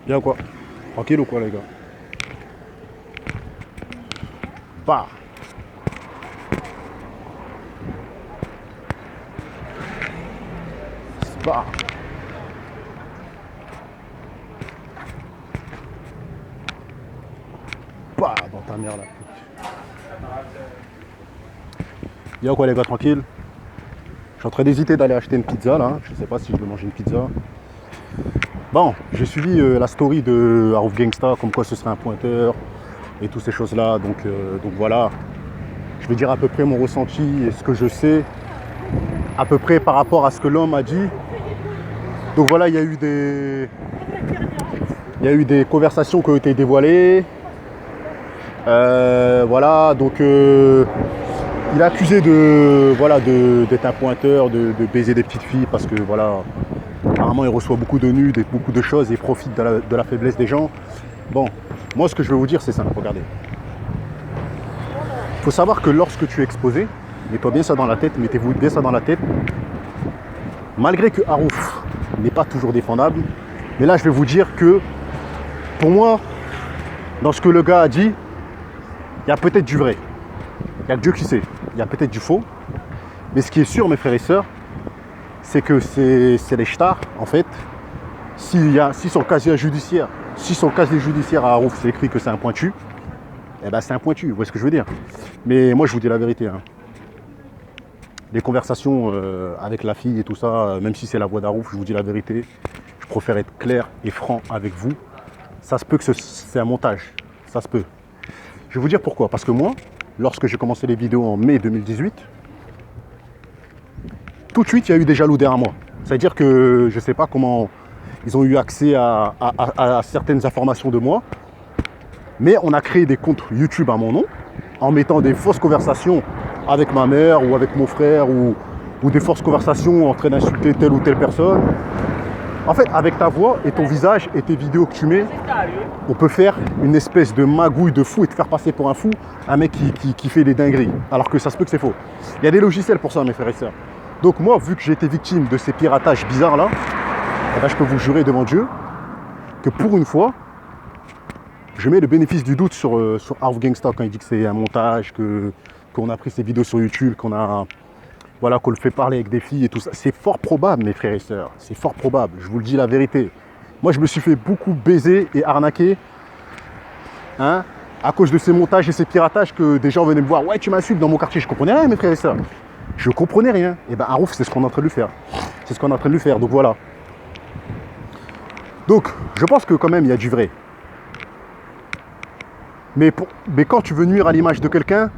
Bien quoi? Tranquille ou quoi les gars? Bah, bah, bah, dans ta mère là. Bien quoi les gars, tranquille? Je suis en train d'hésiter d'aller acheter une pizza là. Je sais pas si je vais manger une pizza. Bon, j'ai suivi la story de Harouf Gangsta, comme quoi ce serait un pointeur et toutes ces choses là. Donc voilà, je vais dire à peu près mon ressenti et ce que je sais, à peu près par rapport à ce que l'homme a dit. Donc voilà, il y a eu des conversations qui ont été dévoilées. Voilà, donc il est accusé d'être un pointeur, de baiser des petites filles parce que voilà, apparemment il reçoit beaucoup de nudes et beaucoup de choses et profite de la faiblesse des gens. Bon, moi ce que je vais vous dire c'est ça, regardez. Il faut savoir que lorsque tu es exposé, mets-toi bien ça dans la tête, mettez-vous bien ça dans la tête, malgré que Harouf n'est pas toujours défendable, mais là je vais vous dire que pour moi, dans ce que le gars a dit, il y a peut-être du vrai. Il y a que Dieu qui sait. Il y a peut-être du faux. Mais ce qui est sûr, mes frères et sœurs, c'est que c'est les stars, en fait. Si sur le casier judiciaire, à Harouf, c'est écrit que c'est un pointu, eh ben c'est un pointu, vous voyez ce que je veux dire. Mais moi, je vous dis la vérité. Hein. Les conversations avec la fille et tout ça, même si c'est la voix d'Harouf, je vous dis la vérité. Je préfère être clair et franc avec vous. Ça se peut que c'est un montage. Ça se peut. Je vais vous dire pourquoi. Parce que moi, lorsque j'ai commencé les vidéos en mai 2018, tout de suite, il y a eu des jaloux derrière moi. C'est-à-dire que je ne sais pas comment ils ont eu accès à certaines informations de moi, mais on a créé des comptes YouTube à mon nom, en mettant des fausses conversations avec ma mère ou avec mon frère, ou des fausses conversations en train d'insulter telle ou telle personne. En fait, avec ta voix et ton visage et tes vidéos que tu mets, on peut faire une espèce de magouille de fou et te faire passer pour un fou, un mec qui fait des dingueries, alors que ça se peut que c'est faux. Il y a des logiciels pour ça, mes frères et sœurs. Donc moi, vu que j'ai été victime de ces piratages bizarres là, eh ben, je peux vous jurer devant Dieu que pour une fois, je mets le bénéfice du doute sur Harouf Gangsta quand il dit que c'est un montage, qu'on a pris ses vidéos sur YouTube, qu'on le fait parler avec des filles et tout ça. C'est fort probable, mes frères et sœurs. C'est fort probable, je vous le dis la vérité. Moi, je me suis fait beaucoup baiser et arnaquer, hein, à cause de ces montages et ces piratages que des gens venaient me voir. Ouais, tu m'insultes dans mon quartier. Je comprenais rien, mes frères et sœurs. Je comprenais rien. Et ben, Harouf, c'est ce qu'on est en train de lui faire. C'est ce qu'on est en train de lui faire. Donc voilà. Donc, je pense que quand même, il y a du vrai. Mais quand tu veux nuire à l'image de quelqu'un,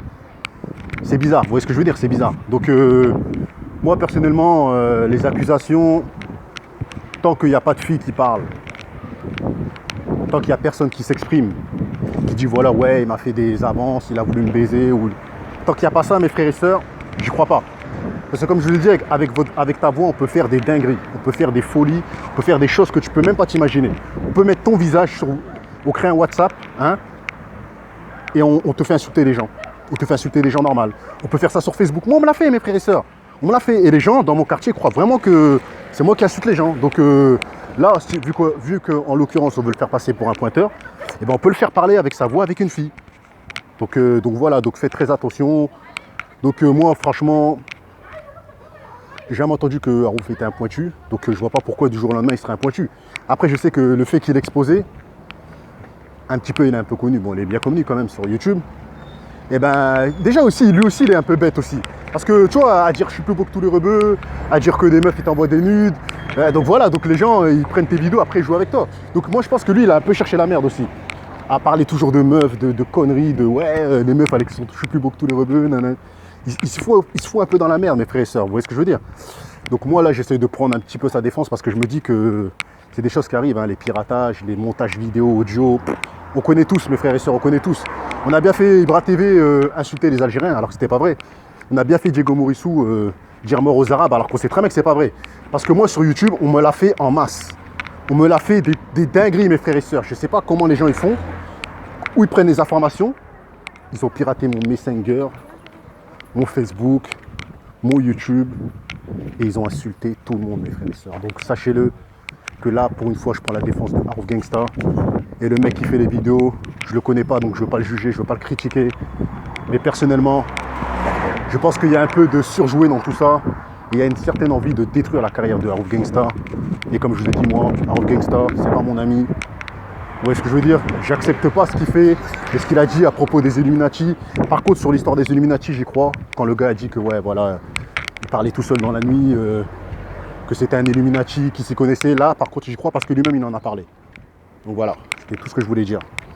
c'est bizarre. Vous voyez ce que je veux dire? C'est bizarre. Donc, moi, personnellement, les accusations, tant qu'il n'y a pas de fille qui parle, tant qu'il n'y a personne qui s'exprime, qui dit voilà, ouais, il m'a fait des avances, il a voulu me baiser, ou tant qu'il n'y a pas ça, mes frères et sœurs, j'y crois pas. Parce que comme je vous l'ai dit, avec ta voix, on peut faire des dingueries, on peut faire des folies, on peut faire des choses que tu peux même pas t'imaginer. On peut mettre ton visage on crée un WhatsApp, hein, et on te fait insulter les gens. On te fait insulter les gens normaux. On peut faire ça sur Facebook. Moi, on me l'a fait, mes frères et sœurs. On me l'a fait. Et les gens dans mon quartier croient vraiment que c'est moi qui insulte les gens. Donc là, vu qu'en l'occurrence, on veut le faire passer pour un pointeur, eh ben, on peut le faire parler avec sa voix avec une fille. Donc voilà, donc faites très attention. Donc moi, franchement, j'ai jamais entendu que Harouf était un pointu. Donc je vois pas pourquoi du jour au lendemain, il serait un pointu. Après, je sais que le fait qu'il est exposé, un petit peu, il est un peu connu. Bon, il est bien connu quand même sur YouTube. Et ben déjà aussi, lui aussi, il est un peu bête aussi. Parce que tu vois, à dire je suis plus beau que tous les rebeux, à dire que des meufs ils t'envoient des nudes. Donc voilà, donc les gens ils prennent tes vidéos, après ils jouent avec toi. Donc moi je pense que lui il a un peu cherché la merde aussi. À parler toujours de meufs, de conneries, de ouais, les meufs je suis plus beau que tous les rebeux, nanana. Il se fout un peu dans la merde, mes frères et sœurs, vous voyez ce que je veux dire? Donc moi là j'essaie de prendre un petit peu sa défense parce que je me dis que c'est des choses qui arrivent, hein, les piratages, les montages vidéo, audio. On connaît tous, mes frères et sœurs, on connaît tous. On a bien fait Ibra TV insulter les Algériens alors que c'était pas vrai. On a bien fait Diego Morissou dire mort aux Arabes alors qu'on sait très bien que c'est pas vrai. Parce que moi sur YouTube, on me l'a fait en masse. On me l'a fait des dingueries, mes frères et sœurs. Je sais pas comment les gens ils font, où ils prennent les informations. Ils ont piraté mon Messenger, mon Facebook, mon YouTube, et ils ont insulté tout le monde, mes frères et sœurs. Donc sachez-le, que là, pour une fois, je prends la défense de Harouf Gangsta. Et le mec qui fait les vidéos, je le connais pas, donc je veux pas le juger, je veux pas le critiquer. Mais personnellement, je pense qu'il y a un peu de surjoué dans tout ça. Et il y a une certaine envie de détruire la carrière de Harouf Gangsta. Et comme je vous ai dit, moi, Harouf Gangsta, c'est pas mon ami. Vous voyez ce que je veux dire? J'accepte pas ce qu'il fait et ce qu'il a dit à propos des Illuminati. Par contre, sur l'histoire des Illuminati, j'y crois. Quand le gars a dit que, ouais, voilà, il parlait tout seul dans la nuit, que c'était un Illuminati qui s'y connaissait. Là, par contre, j'y crois parce que lui-même, il en a parlé. Donc voilà, c'était tout ce que je voulais dire.